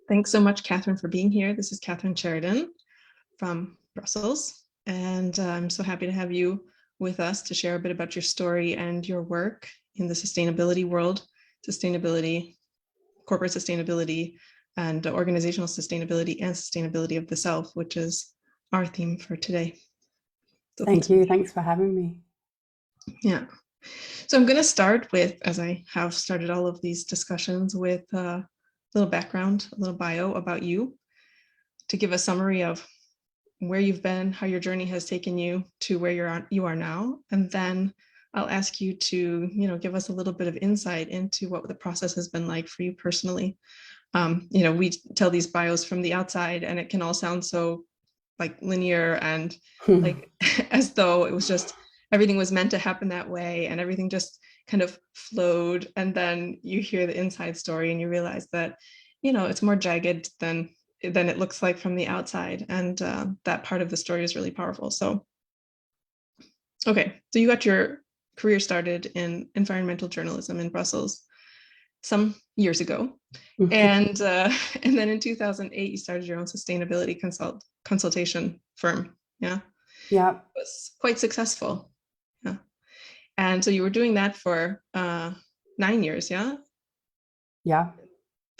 Thanks so much, Kathryn, for being here. This is Kathryn Sheridan from Brussels, and I'm so happy to have you with us to share a bit about your story and your work in the sustainability world, sustainability, corporate sustainability, and organizational sustainability and sustainability of the self, which is our theme for today. So thank you. Thanks for having me. Yeah. So I'm going to start with, as I have started all of these discussions, with a little background, a little bio about you, to give a summary of where you've been, how your journey has taken you to where you are now. And then I'll ask you to, give us a little bit of insight into what the process has been like for you personally. We tell these bios from the outside and it can all sound so like linear and like as though it was just everything was meant to happen that way and everything just kind of flowed. And then you hear the inside story and you realize that, it's more jagged than it looks like from the outside. And that part of the story is really powerful. So, okay. So you got your career started in environmental journalism in Brussels some years ago. And then in 2008, you started your own sustainability consultation firm. Yeah. Yeah. It was quite successful. Yeah. And so you were doing that for 9 years. Yeah. Yeah.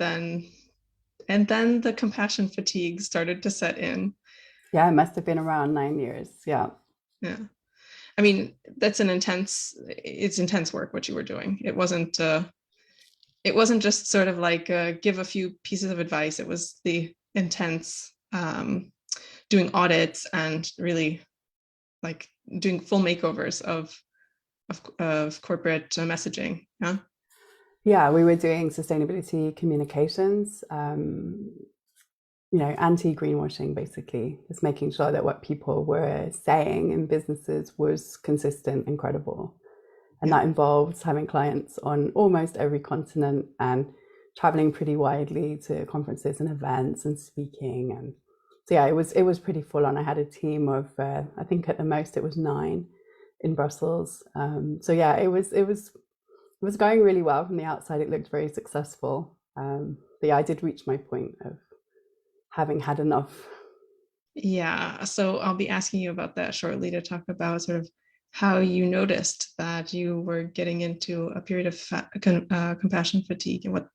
And then the compassion fatigue started to set in. Yeah. It must have been around 9 years. Yeah. Yeah. I mean, it's intense work, what you were doing. It wasn't just sort of like give a few pieces of advice. It was the intense doing audits and really like doing full makeovers of corporate messaging. Yeah. Yeah, we were doing sustainability communications, anti-greenwashing, basically, just making sure that what people were saying in businesses was consistent and credible. And that involves having clients on almost every continent and traveling pretty widely to conferences and events and speaking. And so, yeah, it was pretty full on. I had a team of, I think at the most it was 9 in Brussels. So yeah, it was going really well from the outside. It looked very successful. But yeah, I did reach my point of having had enough. Yeah, so I'll be asking you about that shortly, to talk about sort of how you noticed that you were getting into a period of compassion fatigue, and what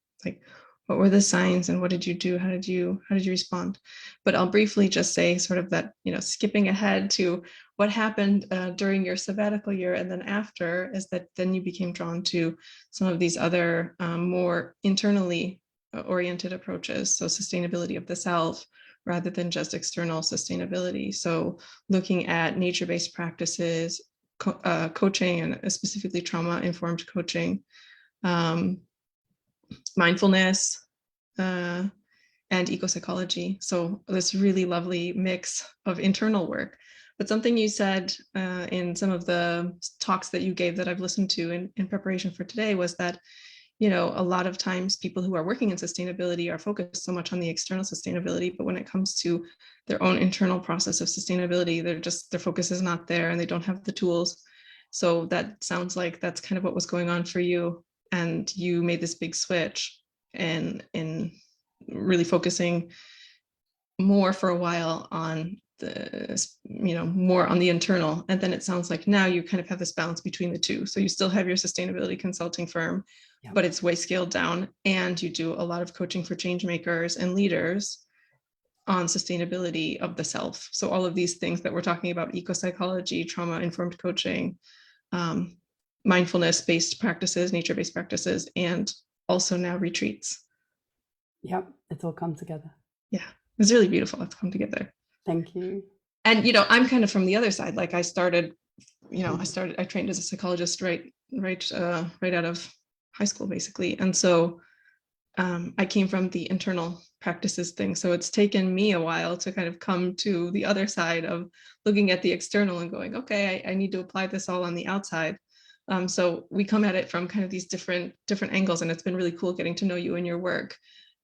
were the signs and what did you do? How did you respond? But I'll briefly just say sort of that, skipping ahead to what happened during your sabbatical year and then after, is that then you became drawn to some of these other more internally oriented approaches. So sustainability of the self rather than just external sustainability. So looking at nature-based practices, coaching, and specifically trauma-informed coaching, mindfulness, and eco-psychology. So this really lovely mix of internal work. But something you said in some of the talks that you gave that I've listened to in preparation for today was that, a lot of times people who are working in sustainability are focused so much on the external sustainability, but when it comes to their own internal process of sustainability, their focus is not there and they don't have the tools. So that sounds like that's kind of what was going on for you. And you made this big switch in really focusing more for a while on more on the internal. And then it sounds like now you kind of have this balance between the two. So you still have your sustainability consulting firm, but it's way scaled down. And you do a lot of coaching for changemakers and leaders on sustainability of the self. So all of these things that we're talking about, eco-psychology, trauma-informed coaching, mindfulness-based practices, nature-based practices, and also now retreats. Yep, it's all come together. Yeah, it's really beautiful. It's come together. Thank you. And, I'm kind of from the other side. Like I trained as a psychologist right out of high school, basically. And so I came from the internal practices thing. So it's taken me a while to kind of come to the other side of looking at the external and going, okay, I need to apply this all on the outside. So we come at it from kind of these different angles. And it's been really cool getting to know you and your work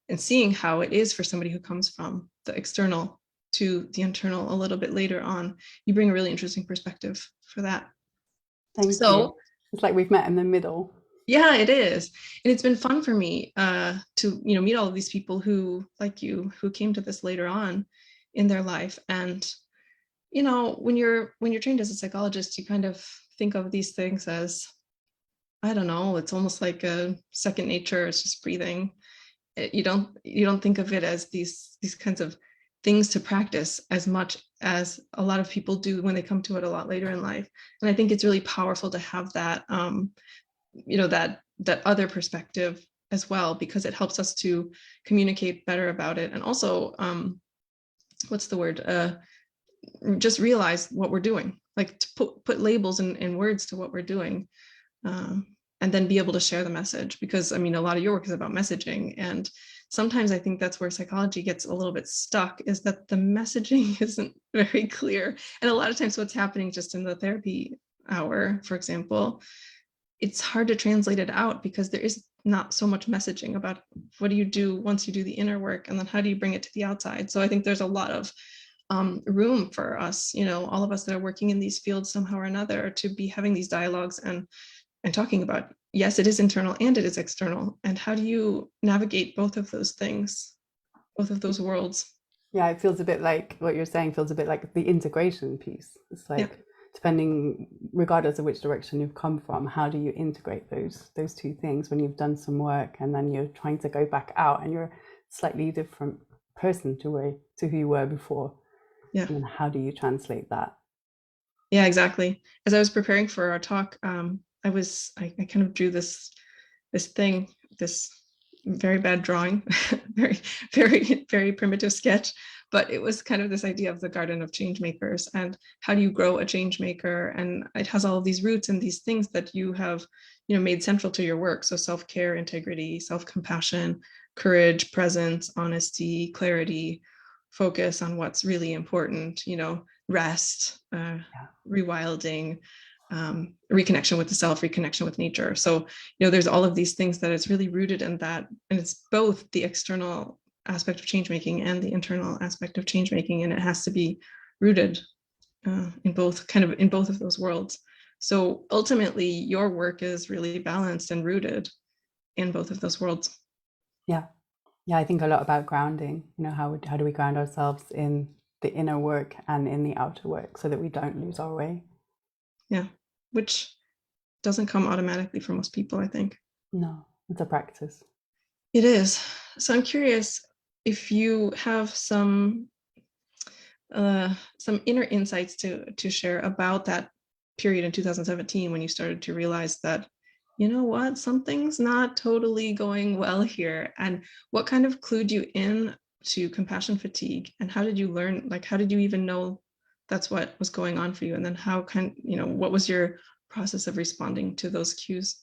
and seeing how it is for somebody who comes from the external to the internal a little bit later on. You bring a really interesting perspective for that. Thank you. It's like we've met in the middle. Yeah, it is. And it's been fun for me to, meet all of these people who, like you, who came to this later on in their life. And, when you're trained as a psychologist, you kind of think of these things as, I don't know, it's almost like a second nature. It's just breathing. You don't think of it as these kinds of things to practice as much as a lot of people do when they come to it a lot later in life. And I think it's really powerful to have that that other perspective as well, because it helps us to communicate better about it, and also what's the word, just realize what we're doing, like to put labels and words to what we're doing, um, and then be able to share the message, because a lot of your work is about messaging, and sometimes I think that's where psychology gets a little bit stuck, is that the messaging isn't very clear. And a lot of times what's happening just in the therapy hour, for example, it's hard to translate it out, because there is not so much messaging about what do you do once you do the inner work, and then how do you bring it to the outside. So I think there's a lot of room for us, all of us that are working in these fields somehow or another, to be having these dialogues and talking about, yes, it is internal and it is external, and how do you navigate both of those things, both of those worlds. Yeah, it feels a bit like what you're saying, feels a bit like the integration piece. It's Yeah, like, depending, regardless of which direction you've come from, how do you integrate those two things when you've done some work and then you're trying to go back out and you're a slightly different person to who you were before. yeah, And then how do you translate that? yeah, exactly. As I was preparing for our talk, I kind of drew this thing, this very bad drawing, very, very, very primitive sketch. But it was kind of this idea of the garden of change makers, and how do you grow a change maker? And it has all of these roots and these things that you have, made central to your work. So self-care, integrity, self-compassion, courage, presence, honesty, clarity, focus on what's really important, rest, Yeah. rewilding, reconnection with the self, reconnection with nature. So, there's all of these things that it's really rooted in that. And it's both the external aspect of change making and the internal aspect of change making. And it has to be rooted in both of those worlds. So ultimately, your work is really balanced and rooted in both of those worlds. Yeah. Yeah, I think a lot about grounding. How do we ground ourselves in the inner work and in the outer work so that we don't lose our way? Yeah. Which doesn't come automatically for most people, I think. No, it's a practice. It is. So I'm curious if you have some inner insights to share about that period in 2017 when you started to realize that, something's not totally going well here, and what kind of clued you in to compassion fatigue, and how did you learn, like, how did you even know that's what was going on for you, and then what was your process of responding to those cues?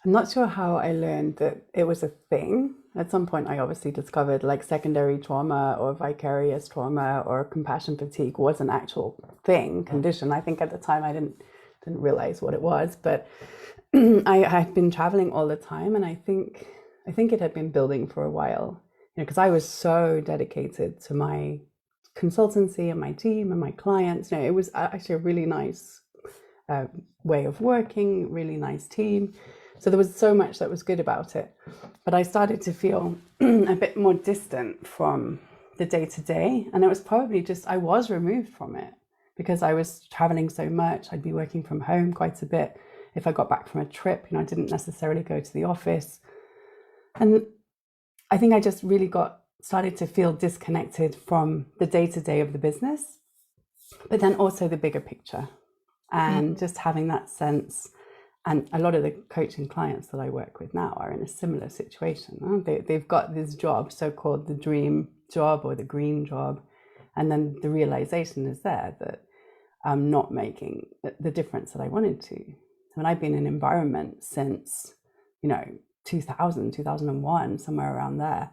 I'm not sure how I learned that it was a thing. At some point, I obviously discovered like secondary trauma or vicarious trauma or compassion fatigue was an actual thing, condition. I think at the time I didn't realize what it was, but I had been traveling all the time, and I think it had been building for a while. Because I was so dedicated to my consultancy and my team and my clients. It was actually a really nice uh, way of working, really nice team. So there was so much that was good about it. But I started to feel a bit more distant from the day to day. And it was probably just, I was removed from it because I was traveling so much. I'd be working from home quite a bit. If I got back from a trip, I didn't necessarily go to the office. And I think I just really started to feel disconnected from the day to day of the business, but then also the bigger picture, and just having that sense. And a lot of the coaching clients that I work with now are in a similar situation. They've got this job, so-called the dream job or the green job. And then the realization is there that I'm not making the difference that I wanted to. And I've been in environment since, 2000, 2001, somewhere around there.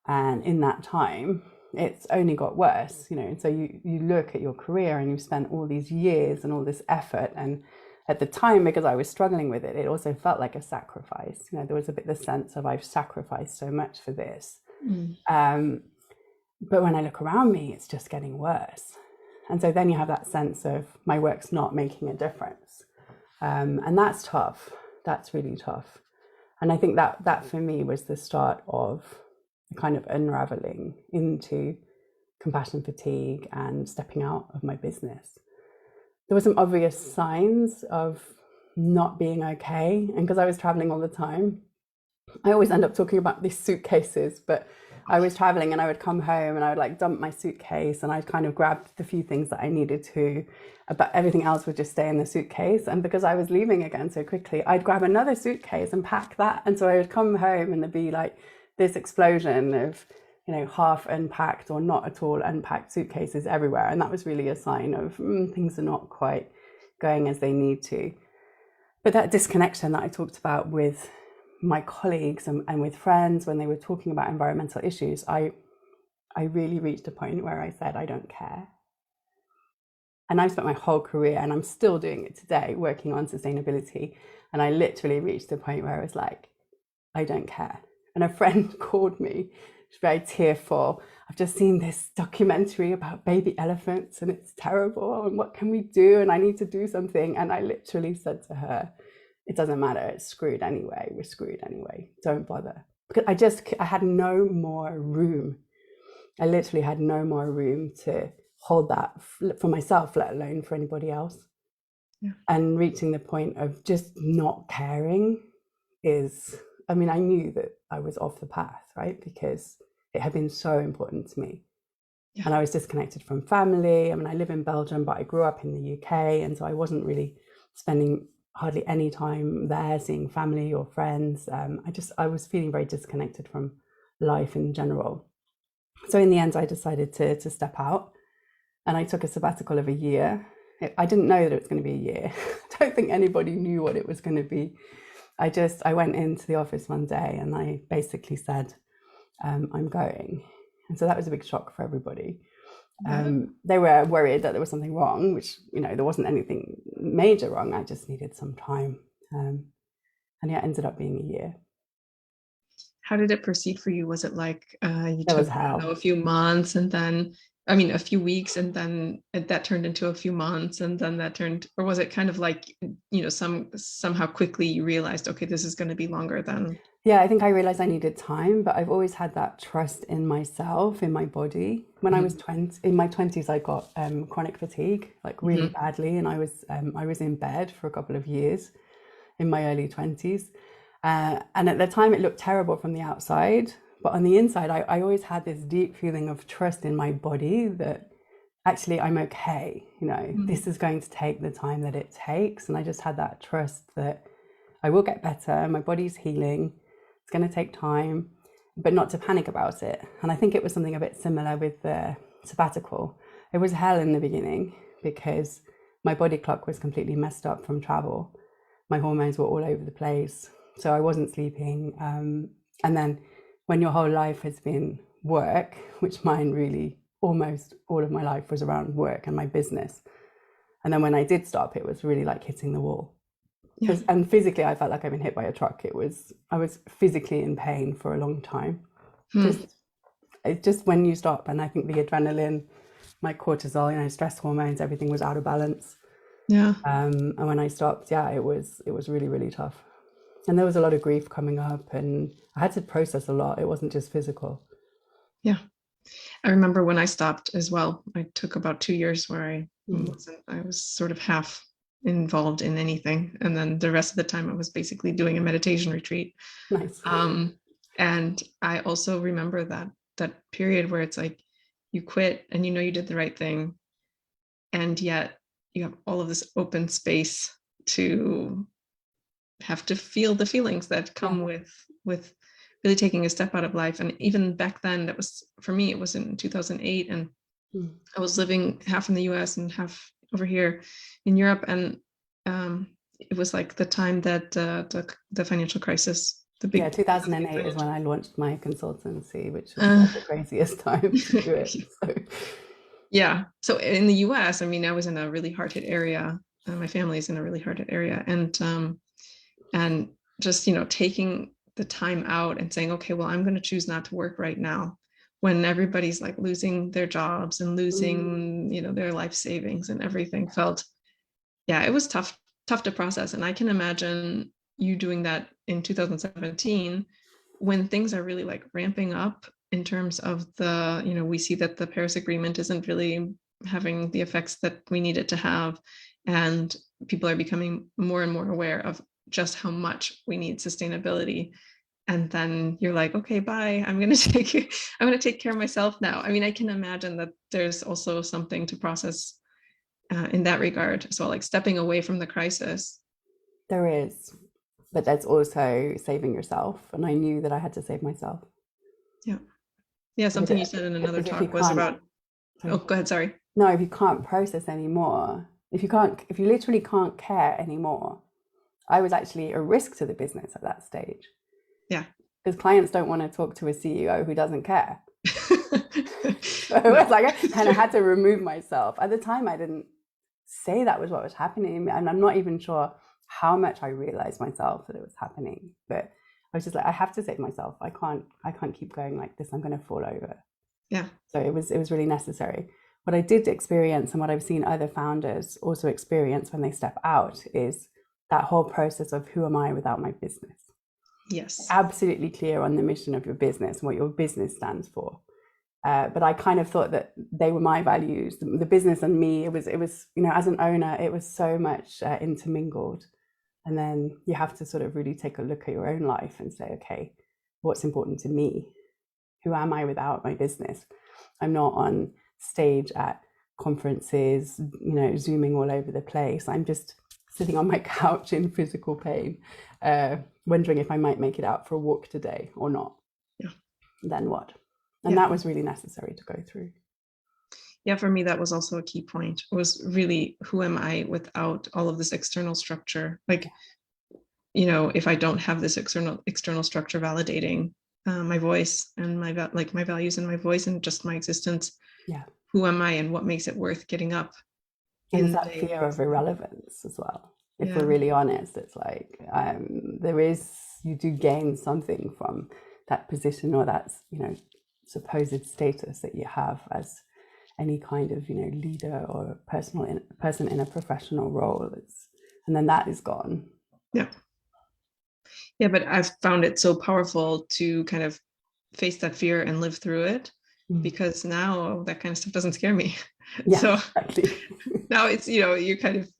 And in that time, it's only got worse, and so you look at your career and you've spent all these years and all this effort, and at the time, because I was struggling with it, it also felt like a sacrifice. There was a bit the sense of I've sacrificed so much for this. But when I look around me, it's just getting worse. And so then you have that sense of my work's not making a difference. And that's tough that's really tough. And I think that for me was the start of a kind of unraveling into compassion fatigue and stepping out of my business. There were some obvious signs of not being okay. And because I was traveling all the time, I always end up talking about these suitcases, but I was traveling and I would come home and I would like dump my suitcase and I'd kind of grab the few things that I needed to, but everything else would just stay in the suitcase. And because I was leaving again so quickly, I'd grab another suitcase and pack that. And so I would come home and there'd be like this explosion of, you know, half unpacked or not at all unpacked suitcases everywhere. And that was really a sign of things are not quite going as they need to. But that disconnection that I talked about with my colleagues and with friends when they were talking about environmental issues, I really reached a point where I said, I don't care. And I've spent my whole career, and I'm still doing it today, working on sustainability. And I literally reached a point where I was like, I don't care. And a friend called me, she's very tearful. I've just seen this documentary about baby elephants and it's terrible. And what can we do? And I need to do something. And I literally said to her, it doesn't matter, it's screwed anyway, we're screwed anyway, don't bother. Because I had no more room. I literally had no more room to hold that for myself, let alone for anybody else. Yeah. And reaching the point of just not caring is, I mean, I knew that I was off the path, right? Because it had been so important to me. Yeah. And I was disconnected from family. I mean, I live in Belgium, but I grew up in the UK. And so I wasn't really spending hardly any time there seeing family or friends. I was feeling very disconnected from life in general. So in the end, I decided to step out, and I took a sabbatical of a year. I didn't know that it was going to be a year. I don't think anybody knew what it was going to be. I went into the office one day and I basically said, I'm going. And so that was a big shock for everybody. They were worried that there was something wrong, which, you know, there wasn't anything major wrong. I just needed some time. And yeah, it ended up being a year. How did it proceed for you? Was it like you took a few months and then, I mean, a few weeks, and then that turned into a few months, and then that turned, or was it kind of like, you know, somehow quickly you realized, okay, this is going to be longer than? Yeah, I think I realized I needed time, but I've always had that trust in myself, in my body. When I was in my 20s, I got chronic fatigue, like really badly, and I was in bed for a couple of years in my early 20s. And at the time, it looked terrible from the outside, but on the inside, I always had this deep feeling of trust in my body that actually I'm okay. You know, this is going to take the time that it takes, and I just had that trust that I will get better. My body's healing. It's going to take time, but not to panic about it. And I think it was something a bit similar with the sabbatical. It was hell in the beginning because my body clock was completely messed up from travel. My hormones were all over the place. So I wasn't sleeping. And then when your whole life has been work, which mine really almost all of my life was around work and my business. And then when I did stop, it was really like hitting the wall. Yeah. And physically, I felt like I'd been hit by a truck. I was physically in pain for a long time. Just when you stop, and I think the adrenaline, my cortisol, you know, stress hormones, everything was out of balance. Yeah. And when I stopped, yeah, it was really, really tough. And there was a lot of grief coming up, and I had to process a lot. It wasn't just physical. Yeah. I remember when I stopped as well. I took about 2 years where I was sort of half involved in anything, and then the rest of the time I was basically doing a meditation retreat. Nice. And I also remember that period where it's like you quit and you know you did the right thing, and yet you have all of this open space to have to feel the feelings that come with really taking a step out of life. And even back then, that was, for me, it was in 2008, and I was living half in the US and half over here in Europe. And it was like the time that the financial crisis, the big 2008 is when I launched my consultancy, which was like the craziest time to do it. So. Yeah. So in the US, I mean, I was in a really hard hit area. My family's in a really hard hit area. And just, you know, taking the time out and saying, okay, well, I'm going to choose not to work right now, when everybody's like losing their jobs and losing, you know, their life savings and everything, felt, yeah, it was tough to process. And I can imagine you doing that in 2017 when things are really like ramping up in terms of the, we see that the Paris Agreement isn't really having the effects that we need it to have. And people are becoming more and more aware of just how much we need sustainability. And then you're like, okay, bye. I'm going to take care of myself now. I mean, I can imagine that there's also something to process in that regard as well, like stepping away from the crisis. There is, but that's also saving yourself. And I knew that I had to save myself. Yeah. Yeah. Something you said in another talk was about, oh, go ahead. Sorry. No, if you can't process anymore, if you literally can't care anymore, I was actually a risk to the business at that stage. Yeah. Because clients don't want to talk to a CEO who doesn't care. So it was like I kind of had to remove myself. At the time, I didn't say that was what was happening. And I'm not even sure how much I realized myself that it was happening. But I was just like, I have to save myself. I can't keep going like this. I'm going to fall over. Yeah. So it was really necessary. What I did experience and what I've seen other founders also experience when they step out is that whole process of who am I without my business? Yes. Absolutely clear on the mission of your business and what your business stands for. But I kind of thought that they were my values, the business and me. It was, as an owner, it was so much intermingled. And then you have to sort of really take a look at your own life and say, okay, what's important to me? Who am I without my business? I'm not on stage at conferences, zooming all over the place. I'm just sitting on my couch in physical pain, wondering if I might make it out for a walk today or not. Yeah. Then what? And that was really necessary to go through. Yeah, for me, that was also a key point. It was really, who am I without all of this external structure? Like, if I don't have this external structure validating my voice and my values and my voice and just my existence, who am I and what makes it worth getting up? And it's that fear of irrelevance as well. If we're really honest, it's like you do gain something from that position or that supposed status that you have as any kind of leader or person in a professional role. And then that is gone. Yeah, but I've found it so powerful to kind of face that fear and live through it, because now that kind of stuff doesn't scare me. Yeah, so exactly. Now it's you're kind of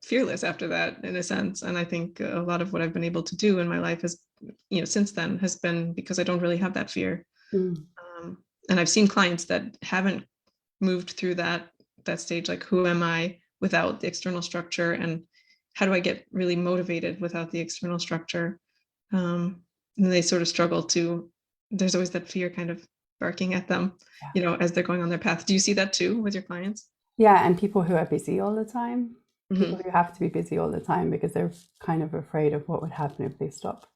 fearless after that, in a sense. And I think a lot of what I've been able to do in my life has, since then, has been because I don't really have that fear. And I've seen clients that haven't moved through that stage, like, who am I without the external structure, and how do I get really motivated without the external structure? And they sort of struggle to, there's always that fear kind of barking at them, as they're going on their path. Do you see that too with your clients? Yeah, and people who are busy all the time, people who have to be busy all the time because they're kind of afraid of what would happen if they stop.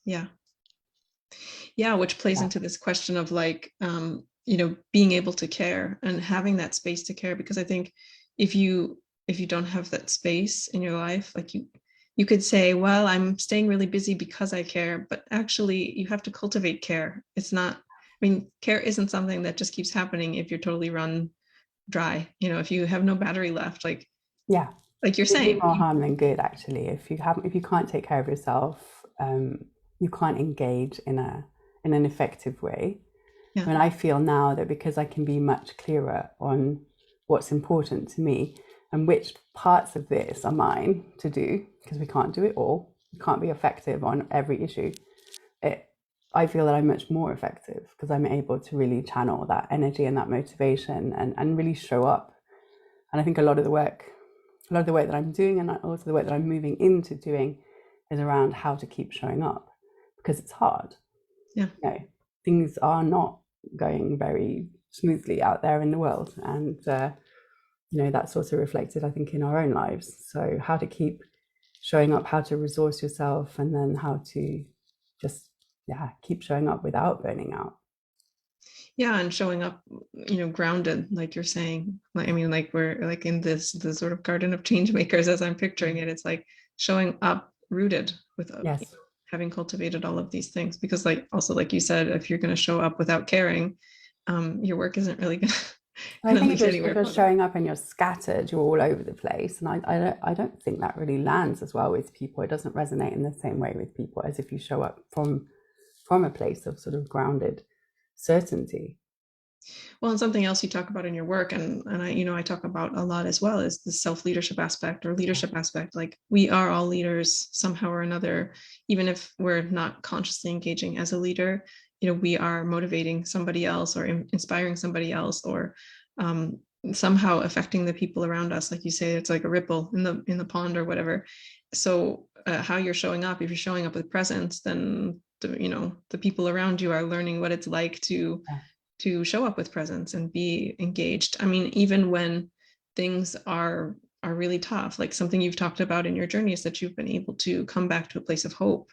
Yeah, which plays into this question of like, being able to care and having that space to care. Because I think if you don't have that space in your life, like you could say, well, I'm staying really busy because I care, but actually you have to cultivate care. It's not, care isn't something that just keeps happening if you're totally run dry. If you have no battery left, like you're saying, more harm than good, actually. If you can't take care of yourself, you can't engage in an effective way. And I feel now that because I can be much clearer on what's important to me and which parts of this are mine to do, because we can't do it all, we can't be effective on every issue. I feel that I'm much more effective because I'm able to really channel that energy and that motivation and really show up. And I think a lot of the work that I'm doing, and also the work that I'm moving into doing, is around how to keep showing up, because it's hard. Things are not going very smoothly out there in the world, and that's also reflected, I think, in our own lives. So how to keep showing up, how to resource yourself, and then how to just keep showing up without burning out. And showing up, grounded, like you're saying. Like we're like in the sort of garden of change makers, as I'm picturing it. It's like showing up rooted with having cultivated all of these things. Because like you said, if you're going to show up without caring, your work isn't really I and think unleash if anywhere you're possible. showing up and you're scattered, you're all over the place, and I don't think that really lands as well with people. It doesn't resonate in the same way with people as if you show up from a place of sort of grounded certainty. Well, and something else you talk about in your work, and I talk about a lot as well, is the self-leadership aspect or Yeah. leadership aspect. Like we are all leaders somehow or another, even if we're not consciously engaging as a leader. We are motivating somebody else or inspiring somebody else, or um, somehow affecting the people around us. Like you say, it's like a ripple in the pond or whatever. So how you're showing up, if you're showing up with presence, then the people around you are learning what it's like to show up with presence and be engaged. I mean, even when things are really tough, like something you've talked about in your journey is that you've been able to come back to a place of hope,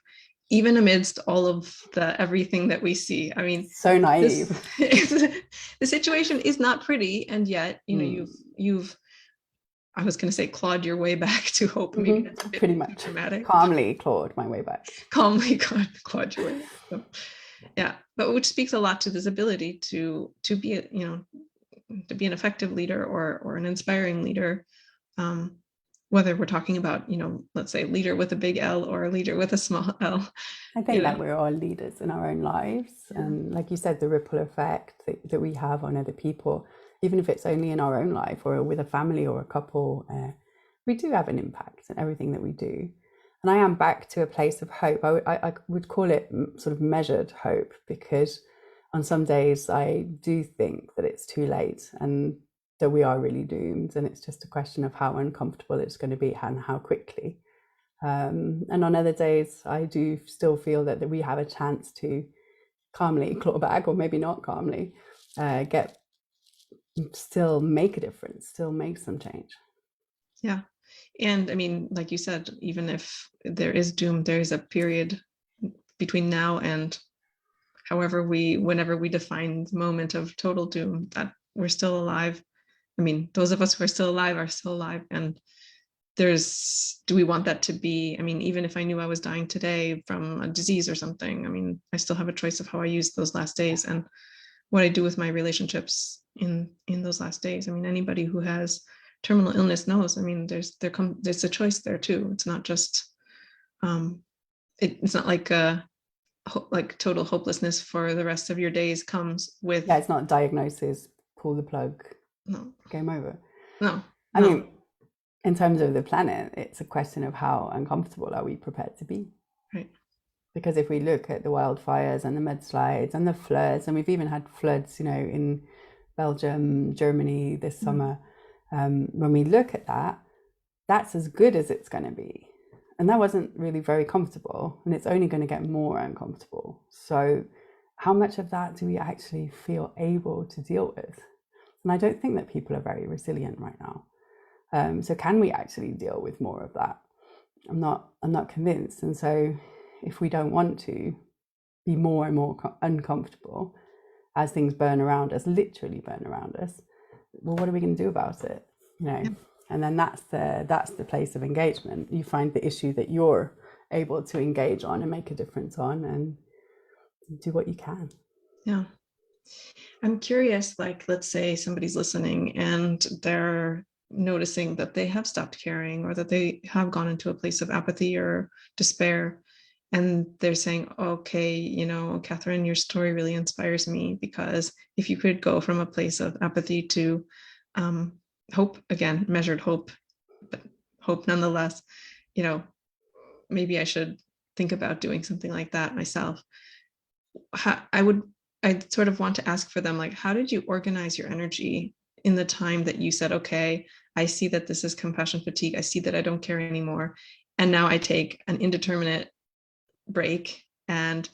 even amidst all of the everything that we see. I mean, So this naive. the situation is not pretty, and yet, Mm. you've I was going to say clawed your way back to hope. Maybe that's a bit Pretty too much. dramatic. Calmly clawed my way back. Calmly clawed your way back. So, yeah, but which speaks a lot to this ability to be to be an effective leader or an inspiring leader, um, whether we're talking about, let's say leader with a big L or a leader with a small L, I you think know. that we're all leaders in our own lives. Yeah. And like you said, the ripple effect that we have on other people, even if it's only in our own life or with a family or a couple, we do have an impact in everything that we do. And I am back to a place of hope. I would call it sort of measured hope, because on some days I do think that it's too late and that we are really doomed. And it's just a question of how uncomfortable it's going to be and how quickly. And on other days, I do still feel that we have a chance to calmly claw back, or maybe not calmly, get still make a difference, still make some change. Yeah. And I mean, like you said, even if there is doom, there is a period between now and whenever we define the moment of total doom, that we're still alive. I mean, those of us who are still alive are still alive. And do we want that to be? I mean, even if I knew I was dying today from a disease or something, I mean, I still have a choice of how I use those last days and what I do with my relationships in those last days. I mean, anybody who has terminal illness knows. I mean, there's a choice there too. It's not just it's not like total hopelessness for the rest of your days comes Yeah, with. it's not diagnosis, pull the plug, No, game over. no, I no. mean, in terms of the planet, it's a question of how uncomfortable are we prepared to be? Right. Because if we look at the wildfires and the mudslides and the floods, and we've even had floods, in Belgium, Germany this summer, when we look at that, that's as good as it's going to be. And that wasn't really very comfortable, and it's only going to get more uncomfortable. So how much of that do we actually feel able to deal with? And I don't think that people are very resilient right now. So can we actually deal with more of that? I'm not convinced. And so if we don't want to be more and more uncomfortable as things burn around us, literally burn around us, well, what are we going to do about it? Yeah. And then that's the place of engagement. You find the issue that you're able to engage on and make a difference on, and do what you can. Yeah. I'm curious, like, let's say somebody's listening and they're noticing that they have stopped caring or that they have gone into a place of apathy or despair. And they're saying, okay, Kathryn, your story really inspires me, because if you could go from a place of apathy to hope, again, measured hope, but hope nonetheless, you know, maybe I should think about doing something like that myself. I'd sort of want to ask for them, like, how did you organize your energy in the time that you said, okay, I see that this is compassion fatigue. I see that I don't care anymore. And now I take an indeterminate break. And,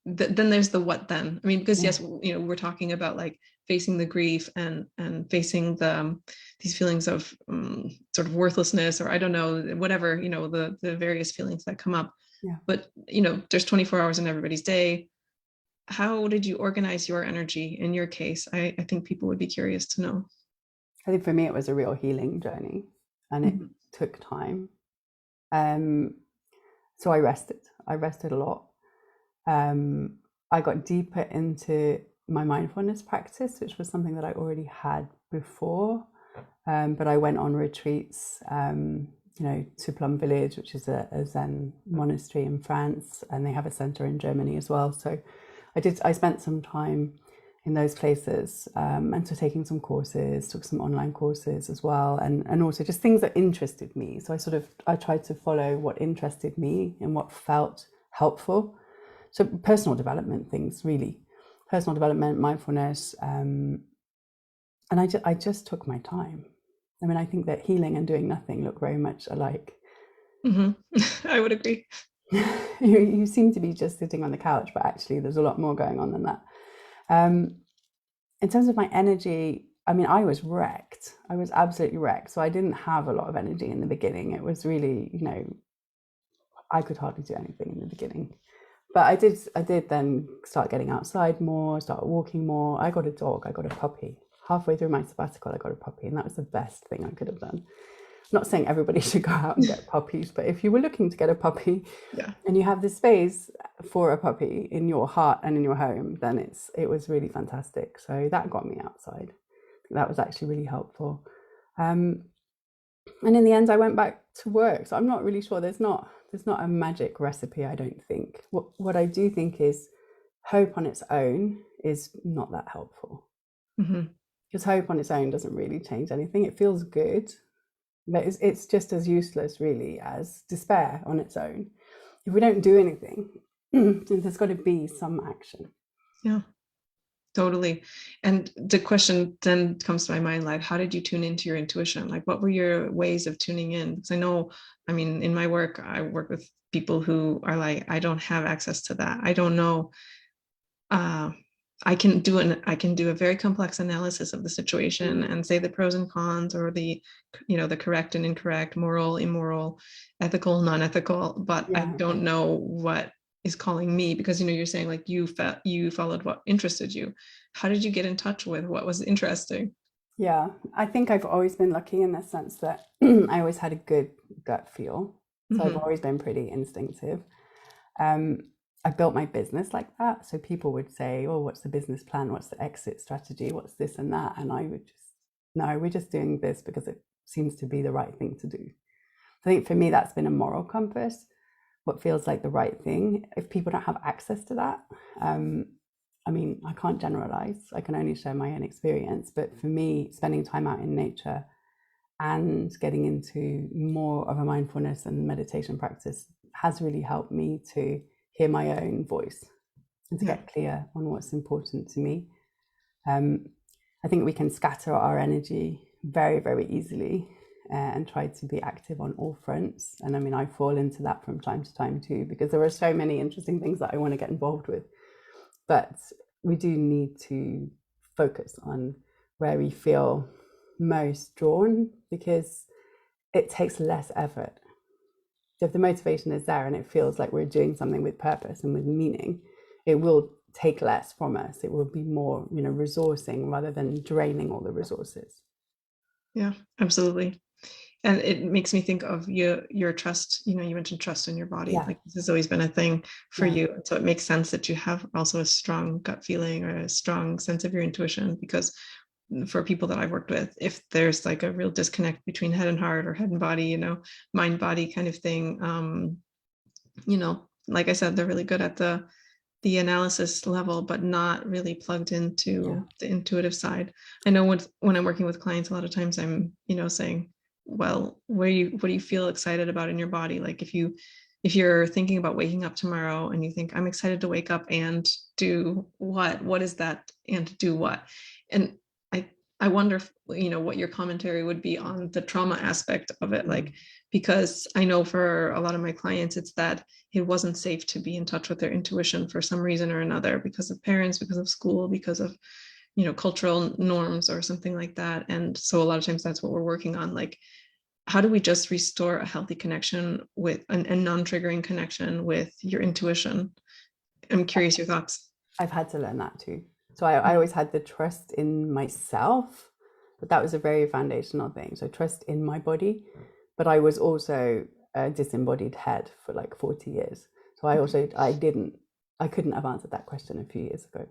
then there's the what then. I mean, because yes, we're talking about like facing the grief and facing these feelings of sort of worthlessness, or I don't know, whatever, the various feelings that come up. Yeah. But, there's 24 hours in everybody's day. How did you organize your energy in your case? I think people would be curious to know. I think for me it was a real healing journey, and it took time. So I rested a lot. I got deeper into my mindfulness practice, which was something that I already had before. But I went on retreats, to Plum Village, which is a Zen monastery in France, and they have a center in Germany as well. So I spent some time in those places, and so taking some courses, took some online courses as well, and also just things that interested me. So I tried to follow what interested me and what felt helpful. So personal development things, really, personal development, mindfulness, and I just took my time. I mean, I think that healing and doing nothing look very much alike. I would agree. You seem to be just sitting on the couch, but actually there's a lot more going on than that. In terms of my energy, I mean, I was wrecked. I was absolutely wrecked. So I didn't have a lot of energy in the beginning. It was really, I could hardly do anything in the beginning. But I did then start getting outside more, start walking more. I got a dog, I got a puppy. Halfway through my sabbatical, I got a puppy, and that was the best thing I could have done. I'm not saying everybody should go out and get puppies, but if you were looking to get a puppy, Yeah. and you have the space for a puppy in your heart and in your home, then it was really fantastic. So that got me outside. That was actually really helpful. And in the end, I went back to work. So I'm not really sure. There's not a magic recipe, I don't think. What I do think is hope on its own is not that helpful. Because hope on its own doesn't really change anything. It feels good, but it's just as useless, really, as despair on its own. If we don't do anything, there's got to be some action. Yeah, totally. And the question then comes to my mind, like, how did you tune into your intuition? Like, what were your ways of tuning in? Because I mean, in my work, I work with people who are like, I don't have access to that. I don't know. I can do a very complex analysis of the situation and say the pros and cons, or the correct and incorrect, moral, immoral, ethical, non-ethical, but I don't know what is calling me, because you're saying like you followed what interested you. How did you get in touch with what was interesting? Yeah, I think I've always been lucky in the sense that I always had a good gut feel. So I've always been pretty instinctive. I built my business like that. So people would say, oh, what's the business plan? What's the exit strategy? What's this and that? And I would just, no, we're just doing this because it seems to be the right thing to do. I think for me, that's been a moral compass, what feels like the right thing. If people don't have access to that, I mean, I can't generalize. I can only share my own experience. But for me, spending time out in nature and getting into more of a mindfulness and meditation practice has really helped me to hear my own voice and to get clear on what's important to me. I think we can scatter our energy very, very easily and try to be active on all fronts. And I mean, I fall into that from time to time too, because there are so many interesting things that I want to get involved with. But we do need to focus on where we feel most drawn, because it takes less effort. So if the motivation is there and it feels like we're doing something with purpose and with meaning, it will take less from us. It will be more, resourcing rather than draining all the resources. Yeah, absolutely. And it makes me think of your trust. You mentioned trust in your body. Yeah. Like, this has always been a thing for Yeah. you. So it makes sense that you have also a strong gut feeling or a strong sense of your intuition, because for people that I've worked with, if there's like a real disconnect between head and heart, or head and body, mind body kind of thing, like I said, they're really good at the analysis level, but not really plugged into the intuitive side. I know when I'm working with clients, a lot of times I'm, saying, well, what do you feel excited about in your body? Like, if you're thinking about waking up tomorrow and you think, I'm excited to wake up and do what is that, and do what? And I wonder if, what your commentary would be on the trauma aspect of it. Like, because I know for a lot of my clients, it's that it wasn't safe to be in touch with their intuition for some reason or another, because of parents, because of school, because of, cultural norms or something like that. And so a lot of times that's what we're working on. Like, how do we just restore a healthy connection with a non-triggering connection with your intuition? I'm curious your thoughts. I've had to learn that too. So I always had the trust in myself, but that was a very foundational thing. So trust in my body, but I was also a disembodied head for like 40 years. So I couldn't have answered that question a few years ago.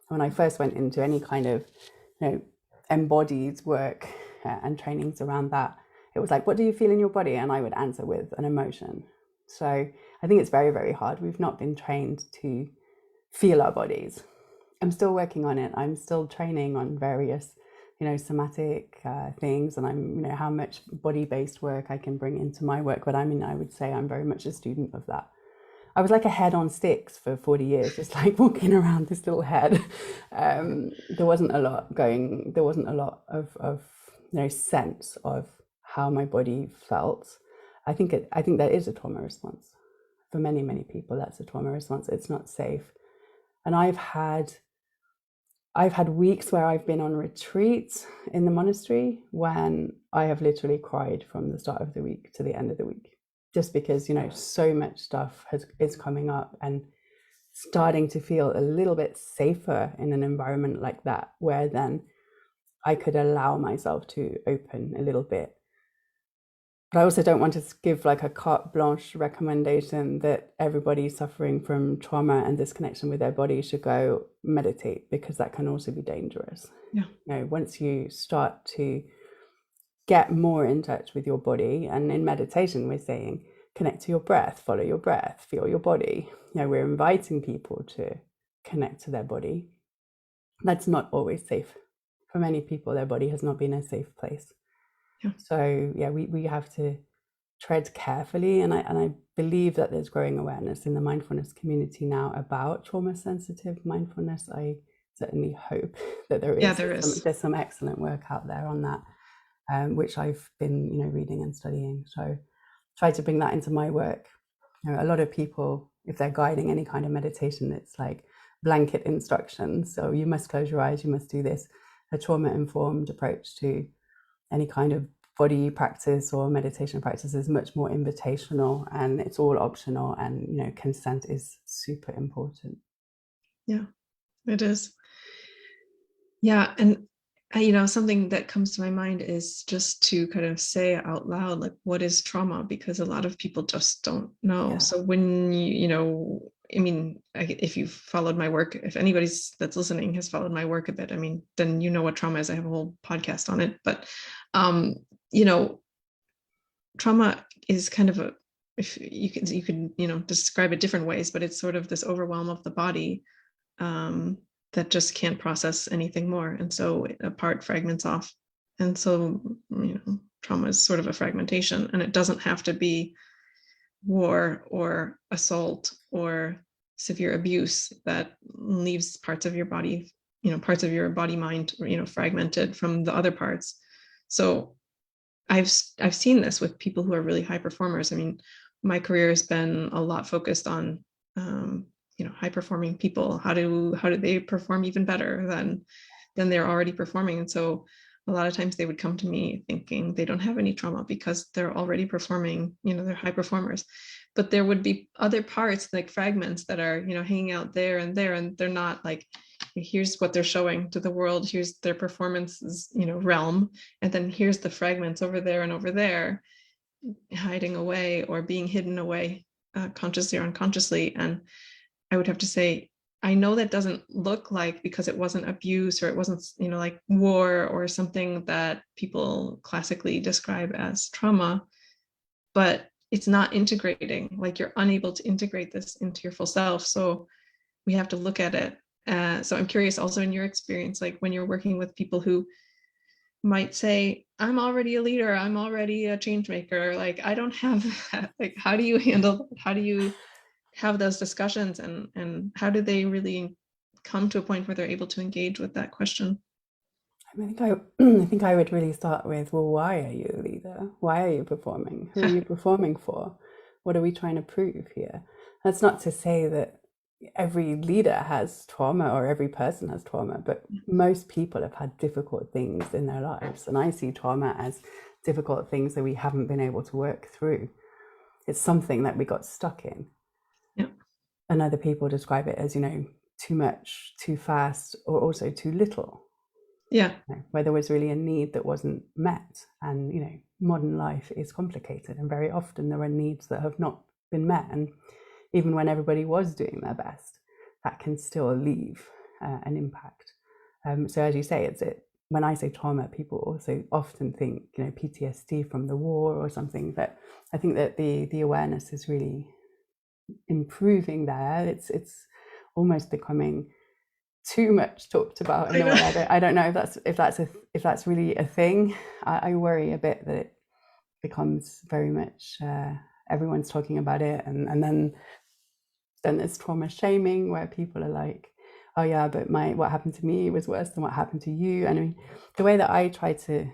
When I first went into any kind of, embodied work and trainings around that, it was like, what do you feel in your body? And I would answer with an emotion. So I think it's very, very hard. We've not been trained to feel our bodies. I'm still working on it. I'm still training on various, somatic things, and I'm, how much body-based work I can bring into my work. But I would say I'm very much a student of that. I was like a head on sticks for 40 years, just like walking around this little head. There wasn't a lot going, there wasn't a lot of sense of how my body felt. I think that is a trauma response. For many, many people, that's a trauma response. It's not safe. And I've had weeks where I've been on retreats in the monastery when I have literally cried from the start of the week to the end of the week, just because, so much stuff is coming up, and starting to feel a little bit safer in an environment like that, where then I could allow myself to open a little bit. But I also don't want to give like a carte blanche recommendation that everybody suffering from trauma and disconnection with their body should go meditate, because that can also be dangerous. Yeah. Once you start to get more in touch with your body, and in meditation we're saying connect to your breath, follow your breath, feel your body. We're inviting people to connect to their body. That's not always safe. For many people, their body has not been a safe place. Yeah. So we have to tread carefully, and I believe that there's growing awareness in the mindfulness community now about trauma sensitive mindfulness. I certainly hope that there is. Yeah, there is. There's some excellent work out there on that, which I've been reading and studying. So try to bring that into my work. A lot of people, if they're guiding any kind of meditation, it's like blanket instructions. So you must close your eyes, you must do this. A trauma-informed approach to any kind of body practice or meditation practice is much more invitational, and it's all optional, and consent is super important. Yeah, it is. Yeah, and something that comes to my mind is just to kind of say out loud, like, what is trauma? Because a lot of people just don't know. Yeah. So when if you've followed my work, if anybody's that's listening has followed my work a bit, then you know what trauma is. I have a whole podcast on it. But trauma is kind of if you can describe it different ways, but it's sort of this overwhelm of the body that just can't process anything more, and so a part fragments off. And so trauma is sort of a fragmentation, and it doesn't have to be war or assault or severe abuse that leaves parts of your body, parts of your body mind, fragmented from the other parts. So I've seen this with people who are really high performers. My career has been a lot focused on high performing people. How do they perform even better than they're already performing? And so a lot of times they would come to me thinking they don't have any trauma because they're already performing, they're high performers. But there would be other parts, like fragments, that are hanging out there, and they're not like, here's what they're showing to the world, here's their performances realm, and then here's the fragments over there and over there, hiding away or being hidden away, consciously or unconsciously. And I would have to say, I know that doesn't look like, because it wasn't abuse, or it wasn't like war or something that people classically describe as trauma, but it's not integrating. Like, you're unable to integrate this into your full self. So we have to look at it. So I'm curious also, in your experience, like when you're working with people who might say, I'm already a leader, I'm already a change maker, like I don't have that. Like, how do you handle that? How do you have those discussions, and how do they really come to a point where they're able to engage with that question? I think I would really start with, well, why are you a leader? Why are you performing? Who are you performing for? What are we trying to prove here? That's not to say that every leader has trauma or every person has trauma, but most people have had difficult things in their lives. And I see trauma as difficult things that we haven't been able to work through. It's something that we got stuck in. Yeah. And other people describe it as, too much, too fast, or also too little. Yeah. Where there was really a need that wasn't met. And, modern life is complicated, and very often there are needs that have not been met. And even when everybody was doing their best, that can still leave an impact. So as you say, when I say trauma, people also often think, PTSD from the war or something. But I think that the awareness is really improving there. It's almost becoming too much talked about in a way. I don't know if that's really a thing. I worry a bit that it becomes very much everyone's talking about it, and then there's trauma shaming where people are like, oh yeah, but what happened to me was worse than what happened to you. And I mean, the way that I try to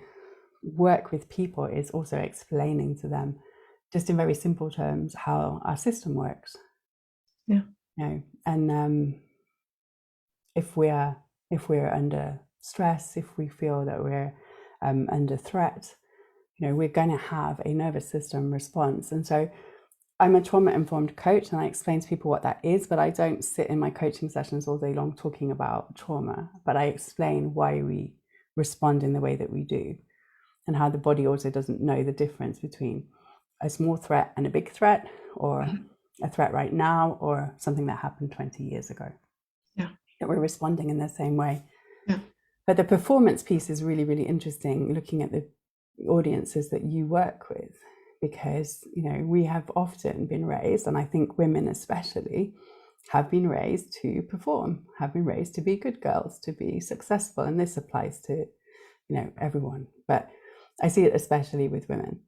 work with people is also explaining to them, just in very simple terms, how our system works. Yeah. And if we're under stress, if we feel that we're under threat, we're going to have a nervous system response. And so I'm a trauma-informed coach, and I explain to people what that is, but I don't sit in my coaching sessions all day long talking about trauma, but I explain why we respond in the way that we do, and how the body also doesn't know the difference between a small threat and a big threat, or a threat right now, or something that happened 20 years ago. Yeah. That we're responding in the same way. Yeah. But the performance piece is really, really interesting, looking at the audiences that you work with, because we have often been raised, and I think women especially have been raised to perform, have been raised to be good girls, to be successful, and this applies to everyone, but I see it especially with women.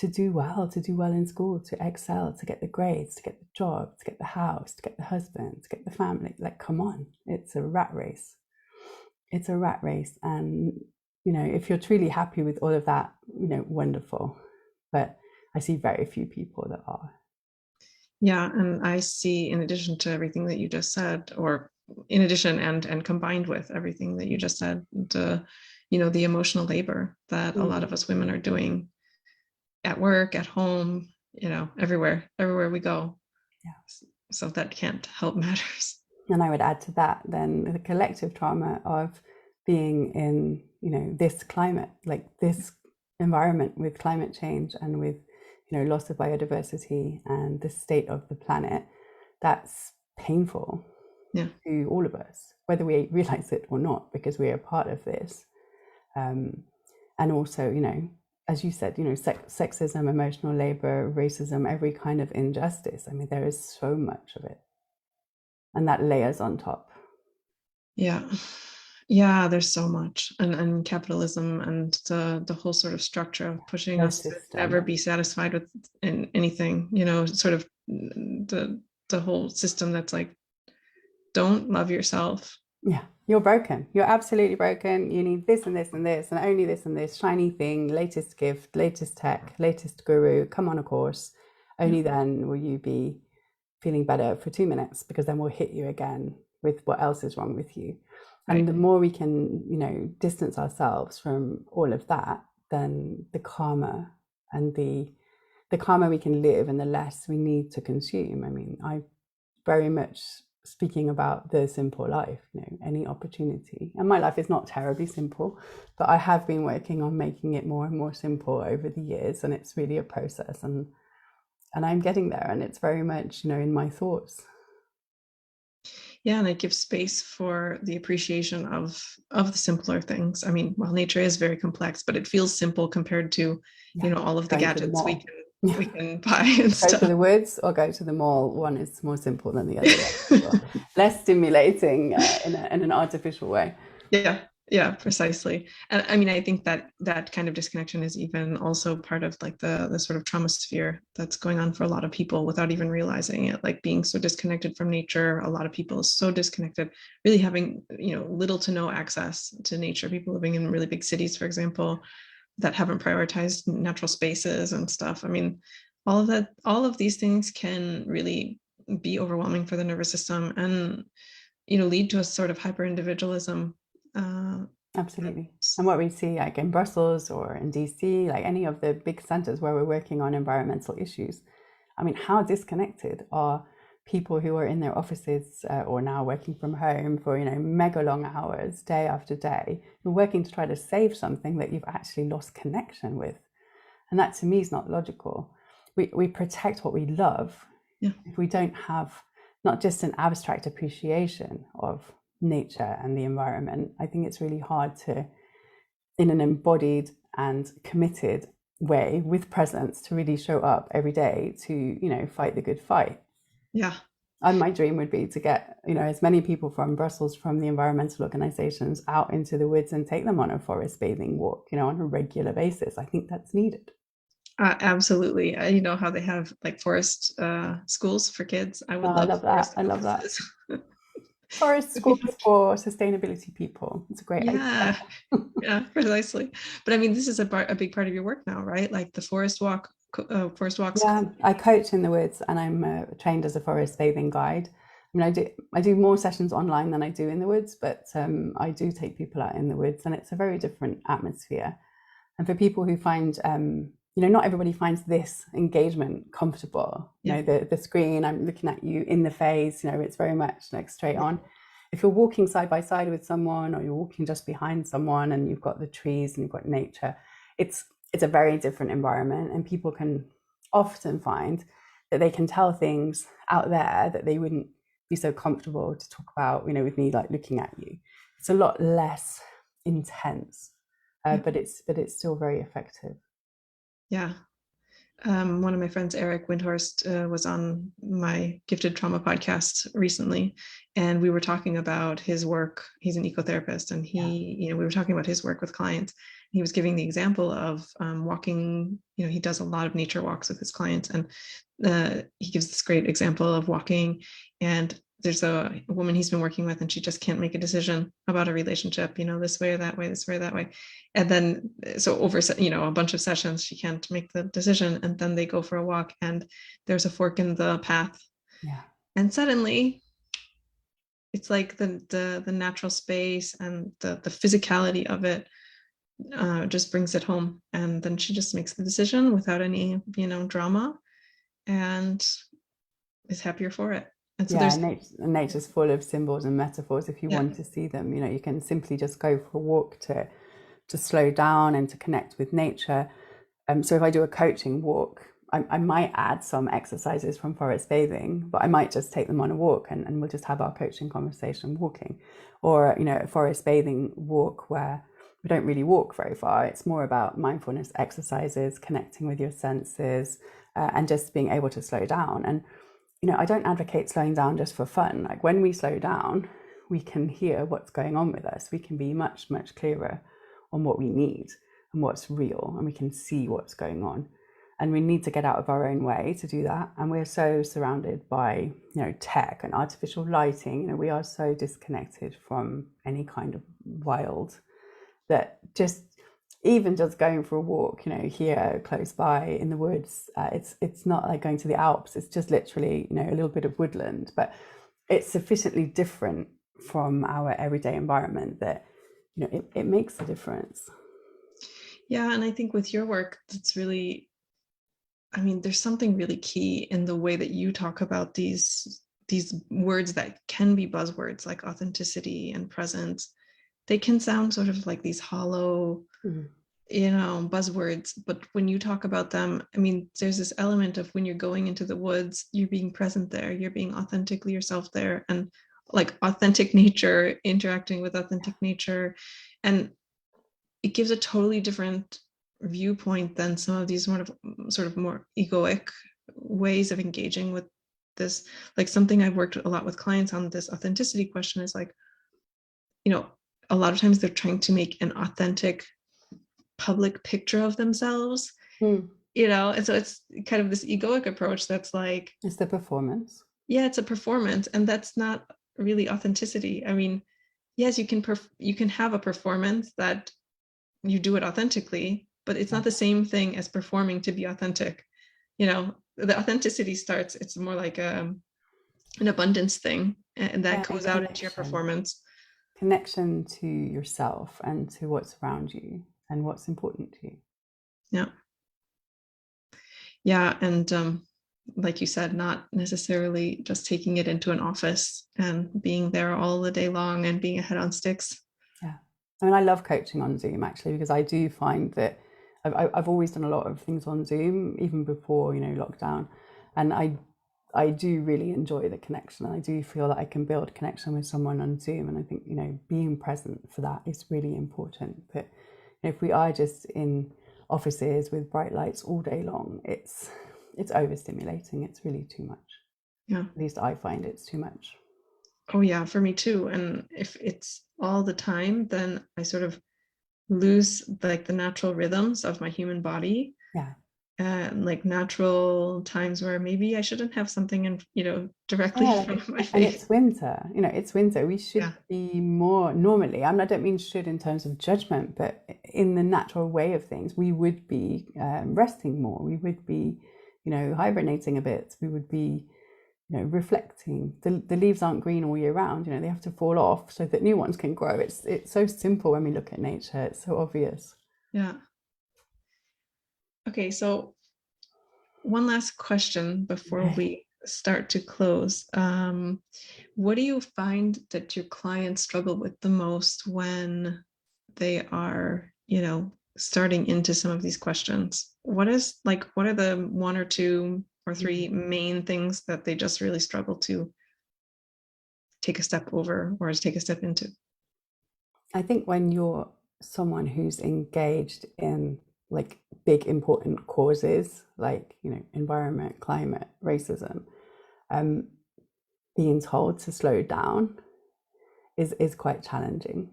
To do well in school, to excel, to get the grades, to get the job, to get the house, to get the husband, to get the family. Like, come on, it's a rat race. It's a rat race, and if you're truly happy with all of that, wonderful. But I see very few people that are. Yeah, and I see, in addition to everything that you just said, or in addition and combined with everything that you just said, the emotional labor that a lot of us women are doing at work, at home, everywhere we go. Yeah. So that can't help matters. And I would add to that then the collective trauma of being in, this climate, like this environment with climate change and with, loss of biodiversity and the state of the planet. That's painful to all of us, whether we realize it or not, because we are part of this. And also, as you said, sexism, emotional labor, racism, every kind of injustice. I mean, there is so much of it. And that layers on top. Yeah, there's so much, and capitalism and the whole sort of structure of pushing us to never be satisfied with anything, sort of the whole system that's like, don't love yourself. Yeah, you're broken. You're absolutely broken. You need this and this and this and only this and this shiny thing, latest gift, latest tech, latest guru, come on a course. Only then will you be feeling better for 2 minutes, because then we'll hit you again with what else is wrong with you. And the more we can, distance ourselves from all of that, then the calmer and the calmer we can live, and the less we need to consume. I mean, I very much speaking about the simple life, any opportunity. And my life is not terribly simple, but I have been working on making it more and more simple over the years, and it's really a process, and I'm getting there, and it's very much, in my thoughts. Yeah, and it gives space for the appreciation of the simpler things. I mean, well, nature is very complex, but it feels simple compared to, all of the gadgets we can buy and stuff. Go to the woods or go to the mall. One is more simple than the other. Less stimulating in an artificial way. Yeah, precisely. And I mean, I think that kind of disconnection is even also part of like the sort of trauma sphere that's going on for a lot of people without even realizing it, like being so disconnected from nature. A lot of people so disconnected, really having, little to no access to nature. People living in really big cities, for example, that haven't prioritized natural spaces and stuff. I mean, all of these things can really be overwhelming for the nervous system, and lead to a sort of hyper individualism. Absolutely. And what we see, like in Brussels or in DC, like any of the big centers where we're working on environmental issues, I mean, how disconnected are people who are in their offices or now working from home for, mega long hours, day after day, you're working to try to save something that you've actually lost connection with. And that to me is not logical. We protect what we love. Yeah. If we don't have not just an abstract appreciation of nature and the environment. I think it's really hard to, in an embodied and committed way with presence, to really show up every day to, you know, fight the good fight. Yeah. And my dream would be to get, you know, as many people from Brussels, from the environmental organizations, out into the woods and take them on a forest bathing walk, you know, on a regular basis. I think that's needed. Absolutely. You know how they have like forest schools for kids. I Oh, would I love love that. forest I love that. offices. Forest schools for sustainability people. It's a great idea. Yeah, yeah, precisely. But I mean, this is a big part of your work now, right? Like the forest walks. Yeah, I coach in the woods, and I'm trained as a forest bathing guide. I mean, I do more sessions online than I do in the woods, but I do take people out in the woods, and it's a very different atmosphere. And for people who find, you know, not everybody finds this engagement comfortable. You Yeah, know, the screen, I'm looking at you in the face, you know, it's very much like straight on. If you're walking side by side with someone, or you're walking just behind someone and you've got the trees and you've got nature, it's a very different environment, and people can often find that they can tell things out there that they wouldn't be so comfortable to talk about, you know, with me like looking at you. It's a lot less intense, yeah, but it's still very effective. yeah. One of my friends, Eric Windhorst, was on my Gifted Trauma podcast recently, and we were talking about his work. He's an ecotherapist, and Yeah. we were talking about his work with clients. He was giving the example of walking. You know, he does a lot of nature walks with his clients, and he gives this great example of walking. And there's a woman he's been working with, and she just can't make a decision about a relationship. You know, this way or that way, this way or that way. And then so over a bunch of sessions she can't make the decision, and then they go for a walk and there's a fork in the path, Yeah. and suddenly it's like the natural space and the physicality of it just brings it home, and then she just makes the decision without any drama, and is happier for it. And so Yeah, there's nature's full of symbols and metaphors. If you yeah want to see them, you know, you can simply just go for a walk to slow down and to connect with nature. So if I do a coaching walk, I might add some exercises from forest bathing, but I might just take them on a walk, and we'll just have our coaching conversation walking. Or, you know, a forest bathing walk where we don't really walk very far. It's more about mindfulness exercises, connecting with your senses, and just being able to slow down. And, you know, I don't advocate slowing down just for fun. Like when we slow down, we can hear what's going on with us. We can be much, much clearer on what we need and what's real, and we can see what's going on. And we need to get out of our own way to do that. And we're so surrounded by, you know, tech and artificial lighting. You know, we are so disconnected from any kind of wild that just even just going for a walk, you know, here close by in the woods, it's not like going to the Alps. It's just literally, you know, a little bit of woodland, but it's sufficiently different from our everyday environment that, you know, it makes a difference. Yeah, and I think with your work, that's really, I mean, there's something really key in the way that you talk about these words that can be buzzwords like authenticity and presence. They can sound sort of like these hollow, buzzwords, but when you talk about them, I mean, there's this element of when you're going into the woods, you're being present there, you're being authentically yourself there, and like authentic nature, interacting with authentic nature. And it gives a totally different viewpoint than some of these sort of more egoic ways of engaging with this. Like something I've worked a lot with clients on, this authenticity question, is like, a lot of times they're trying to make an authentic public picture of themselves, Mm. and so it's kind of this egoic approach that's like, It's the performance. yeah, it's a performance, and that's not really authenticity. I mean, yes, you can have a performance that you do it authentically, but it's not the same thing as performing to be authentic. The authenticity starts, it's more like an abundance thing, and that Yeah, goes and out into your performance. connection to yourself and to what's around you and what's important to you. Yeah. Yeah. And like you said, not necessarily just taking it into an office and being there all the day long and being a head on sticks. Yeah. I mean, I love coaching on Zoom actually, because I do find that I've always done a lot of things on Zoom, even before, you know, lockdown. And I do really enjoy the connection. I do feel that I can build connection with someone on Zoom, and I think, you know, being present for that is really important. But if we are just in offices with bright lights all day long, it's overstimulating. It's really too much. Yeah. At least I find it's too much. Oh yeah, for me too. And if it's all the time, then I sort of lose like the natural rhythms of my human body, Yeah. and like natural times where maybe I shouldn't have something in, directly Yeah, in like front of my and face. it's winter. You know, it's winter. We should Yeah. be more normally. I don't mean should in terms of judgment, but in the natural way of things, we would be resting more. We would be, you know, hibernating a bit. We would be, you know, reflecting. The leaves aren't green all year round. You know, they have to fall off so that new ones can grow. It's so simple when we look at nature. It's so obvious. Yeah. Okay, so one last question before Okay. we start to close. What do you find that your clients struggle with the most when they are, starting into some of these questions? What are the one or two or three main things that they just really struggle to take a step over or to take a step into? I think when you're someone who's engaged in like big important causes like, you know, environment, climate, racism, um, being told to slow down is quite challenging.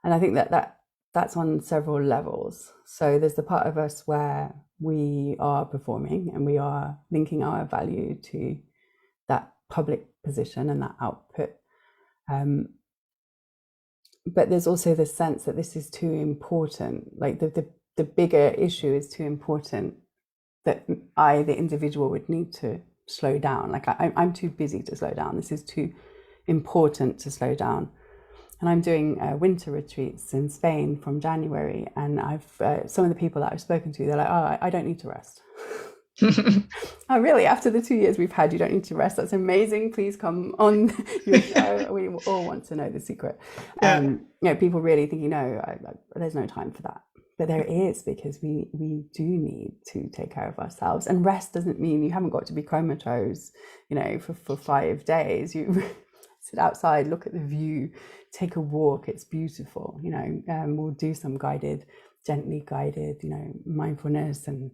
And I think that's on several levels. So there's the part of us where we are performing and we are linking our value to that public position and that output. But there's also the sense that this is too important. Like the bigger issue is too important that I, the individual, would need to slow down. Like I'm too busy to slow down. This is too important to slow down. And I'm doing winter retreats in Spain from January. And I've some of the people that I've spoken to, they're like, oh, I don't need to rest. Oh, really? After the 2 years we've had, you don't need to rest? That's amazing. Please come on your show. We all want to know the secret. Yeah. You know, people really think, there's no time for that. But there is, because we do need to take care of ourselves. And rest doesn't mean you haven't got to be comatose, you know, for 5 days. You sit outside, look at the view, take a walk. It's beautiful. You know, we'll do some gently guided, you know, mindfulness and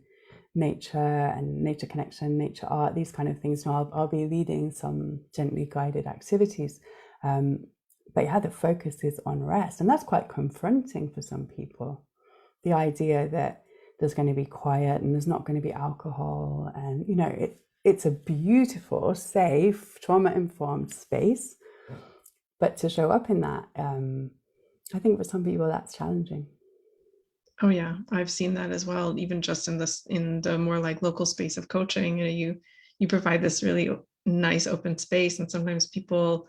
nature and nature connection, nature art, these kind of things. So I'll be leading some gently guided activities. But yeah, the focus is on rest. And that's quite confronting for some people. The idea that there's going to be quiet and there's not going to be alcohol. And, you know, it's a beautiful, safe, trauma-informed space. But to show up in that, I think for some people that's challenging. Oh yeah, I've seen that as well. Even just in the more like local space of coaching, you provide this really nice open space, and sometimes people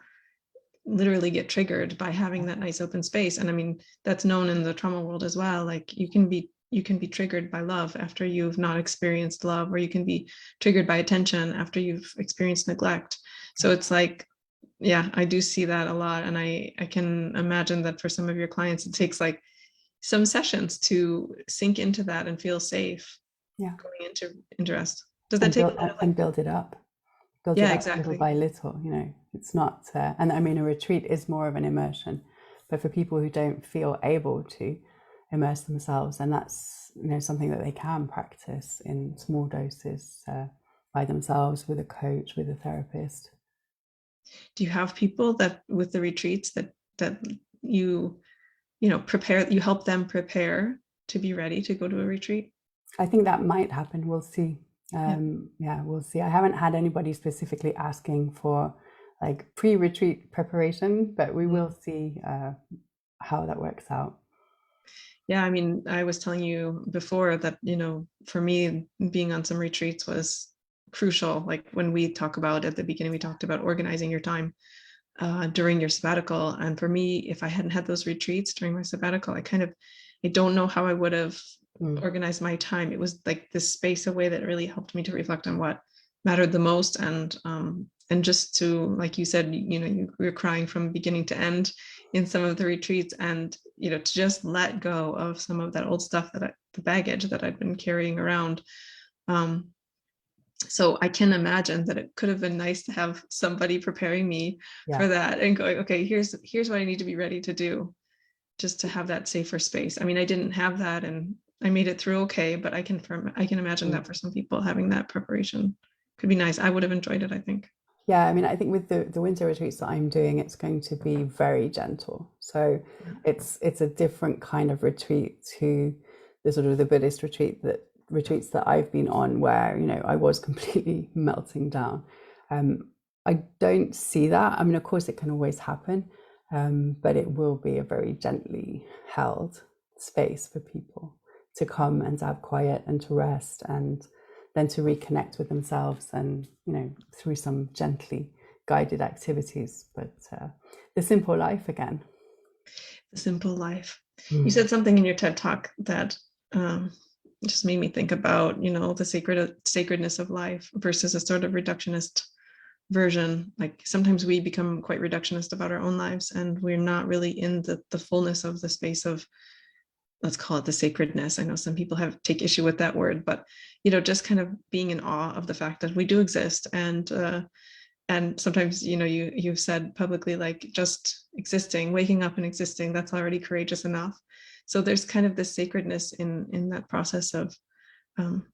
literally get triggered by having that nice open space. And I mean, that's known in the trauma world as well. Like you can be triggered by love after you've not experienced love, or you can be triggered by attention after you've experienced neglect. So it's like, yeah, I do see that a lot, and I can imagine that for some of your clients, it takes like some sessions to sink into that and feel safe going into interest. Does that And take build a lot of and like, build it up. Build it yeah, up little exactly. by little, you know. It's not and I mean, a retreat is more of an immersion, but for people who don't feel able to immerse themselves, and that's, you know, something that they can practice in small doses by themselves, with a coach, with a therapist. Do you have people that with the retreats that you prepare, you help them prepare to be ready to go to a retreat? I think that might happen. We'll see. Yeah. Yeah, we'll see. I haven't had anybody specifically asking for like pre-retreat preparation, but we will see how that works out. Yeah, I mean, I was telling you before that, for me, being on some retreats was crucial. Like when we talk about at the beginning, we talked about organizing your time during your sabbatical. And for me, if I hadn't had those retreats during my sabbatical, I don't know how I would have organized my time. It was like this space away that really helped me to reflect on what mattered the most. And just to, like you said, you were crying from beginning to end in some of the retreats, and, to just let go of some of that old stuff, the baggage that I'd been carrying around. So I can imagine that it could have been nice to have somebody preparing me Yeah. for that and going, okay, here's what I need to be ready to do, just to have that safer space. I mean, I didn't have that and I made it through okay, but I can imagine that for some people having that preparation could be nice. I would have enjoyed it, I think. Yeah, I mean, I think with the winter retreats that I'm doing, it's going to be very gentle. So it's a different kind of retreat to the sort of the Buddhist retreats that I've been on, where, you know, I was completely melting down. I don't see that. I mean, of course, it can always happen, but it will be a very gently held space for people to come and to have quiet and to rest, and then to reconnect with themselves, and, you know, through some gently guided activities. But the simple life again. The simple life. You Mm. said something in your TED talk that just made me think about, you know, the sacredness of life versus a sort of reductionist version. Like sometimes we become quite reductionist about our own lives, and we're not really in the fullness of the space of, let's call it the sacredness. I know some people take issue with that word, but, you know, just kind of being in awe of the fact that we do exist. And sometimes, you know, you've said publicly, like, just existing, waking up and existing, that's already courageous enough. So there's kind of this sacredness in that process of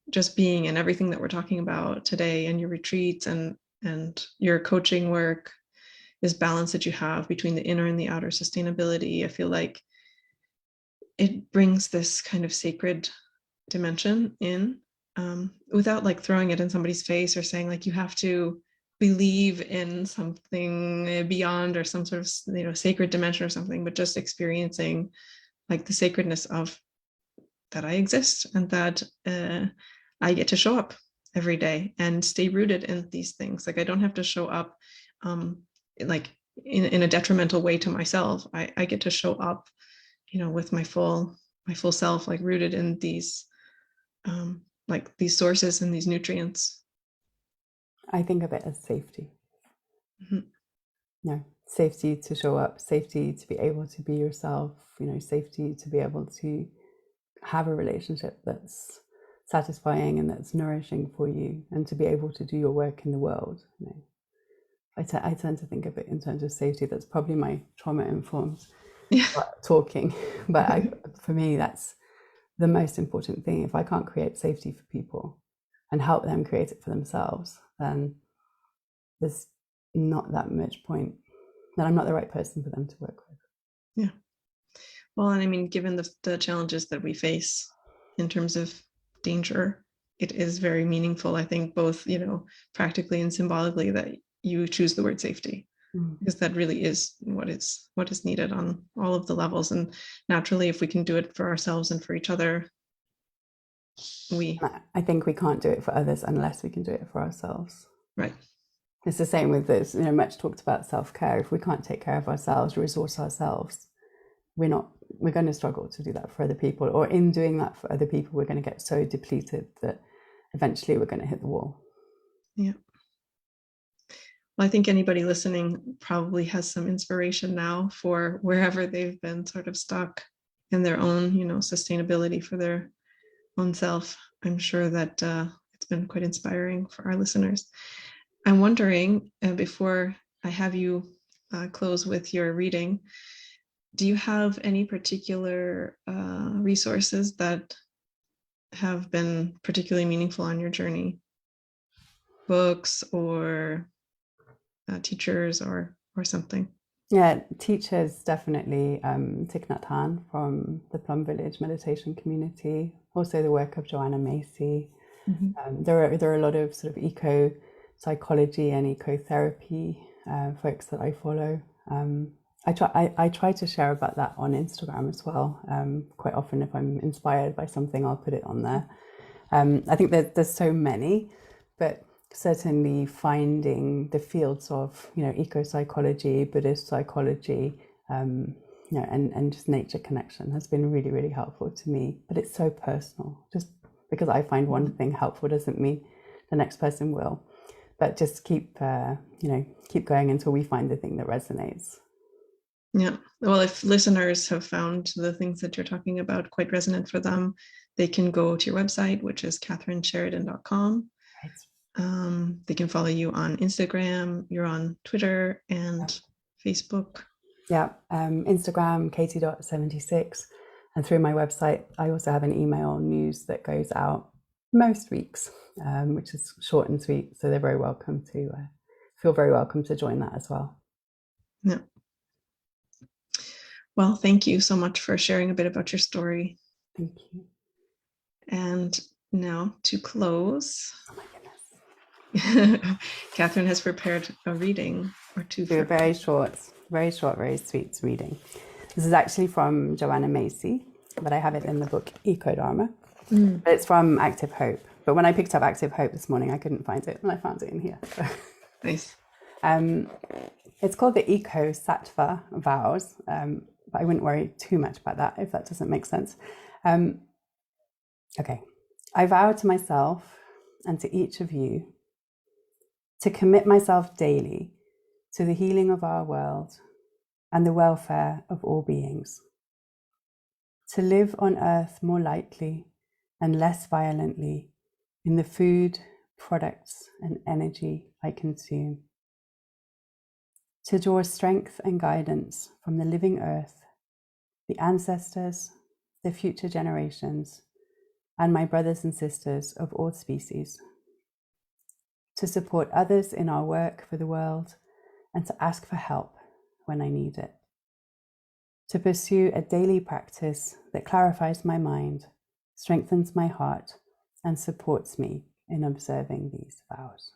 just being, and everything that we're talking about today, and your retreats and your coaching work, this balance that you have between the inner and the outer sustainability. I feel like it brings this kind of sacred dimension in, without like throwing it in somebody's face or saying like you have to believe in something beyond or some sort of, you know, sacred dimension or something, but just experiencing like the sacredness of that I exist, and that I get to show up every day and stay rooted in these things. Like I don't have to show up like in a detrimental way to myself. I get to show up, you know, with my full self, like rooted in these like these sources and these nutrients. I think of it as safety. Mhm. No, safety to show up, safety to be able to be yourself, you know, safety to be able to have a relationship that's satisfying and that's nourishing for you, and to be able to do your work in the world. You know, I tend to think of it in terms of safety. That's probably my trauma informed Yeah. talking, but for me, that's the most important thing. If I can't create safety for people and help them create it for themselves, then there's not that much point. Then I'm not the right person for them to work with. Yeah. Well, and I mean, given the challenges that we face in terms of danger, it is very meaningful, I think, both, you know, practically and symbolically, that you choose the word safety, because that really is what is needed on all of the levels. And naturally, if we can do it for ourselves and for each other, I think we can't do it for others unless we can do it for ourselves. right. It's the same with this, you know, much talked about self-care. If we can't take care of ourselves, resource ourselves, we're going to struggle to do that for other people. Or in doing that for other people, we're going to get so depleted that eventually we're going to hit the wall. Yeah. Well, I think anybody listening probably has some inspiration now for wherever they've been sort of stuck in their own, you know, sustainability for their own self. I'm sure that it's been quite inspiring for our listeners. I'm wondering, before I have you close with your reading, do you have any particular resources that have been particularly meaningful on your journey? Books or teachers or something? Yeah, teachers definitely. Thich Nhat Hanh from the Plum Village Meditation Community. Also, the work of Joanna Macy. Mm-hmm. There are a lot of sort of eco psychology and ecotherapy folks that I follow. I try to share about that on Instagram as well. Quite often, if I'm inspired by something, I'll put it on there. I think there's so many, but certainly finding the fields of, you know, eco psychology, Buddhist psychology, you know, and just nature connection has been really, really helpful to me. But it's so personal. Just because I find one thing helpful doesn't mean the next person will. But just keep going until we find the thing that resonates. Yeah. Well, if listeners have found the things that you're talking about quite resonant for them, they can go to your website, which is kathrynssheridan.com. Right. They can follow you on Instagram. You're on Twitter and Facebook. Yeah, Instagram, katie.76. And through my website, I also have an email news that goes out most weeks, which is short and sweet. So they're very welcome to feel very welcome to join that as well. Yeah. Well, thank you so much for sharing a bit about your story. Thank you. And now to close. Oh my goodness. Kathryn has prepared a reading or two. Do a very short, very sweet reading. This is actually from Joanna Macy, but I have it in the book Eco Dharma. But it's from Active Hope. But when I picked up Active Hope this morning, I couldn't find it, and I found it in here. Nice. It's called the Eco Sattva Vows, but I wouldn't worry too much about that if that doesn't make sense. Okay. I vow to myself and to each of you to commit myself daily to the healing of our world and the welfare of all beings, to live on earth more lightly and less violently in the food, products, and energy I consume, to draw strength and guidance from the living earth, the ancestors, the future generations, and my brothers and sisters of all species, to support others in our work for the world and to ask for help when I need it, to pursue a daily practice that clarifies my mind, strengthens my heart, and supports me in observing these vows.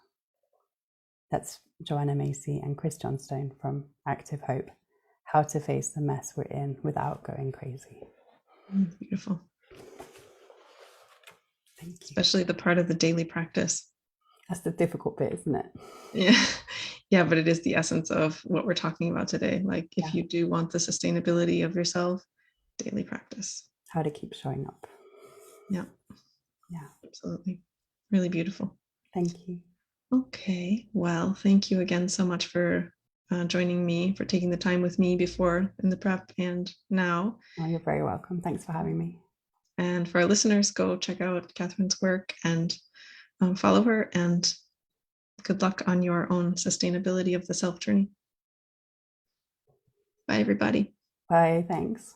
That's Joanna Macy and Chris Johnstone from Active Hope, How to Face the Mess We're In Without Going Crazy. Beautiful. Thank you. Especially the part of the daily practice. That's the difficult bit, isn't it? Yeah. Yeah, but it is the essence of what we're talking about today. Like if you do want the sustainability of yourself, daily practice. How to keep showing up. Yeah. Yeah. Absolutely. Really beautiful. Thank you. Okay. Well, thank you again so much for joining me, for taking the time with me before in the prep and now. Oh, you're very welcome. Thanks for having me. And for our listeners, go check out Kathryn's work and follow her, and good luck on your own sustainability of the self journey. Bye, everybody. Bye. Thanks.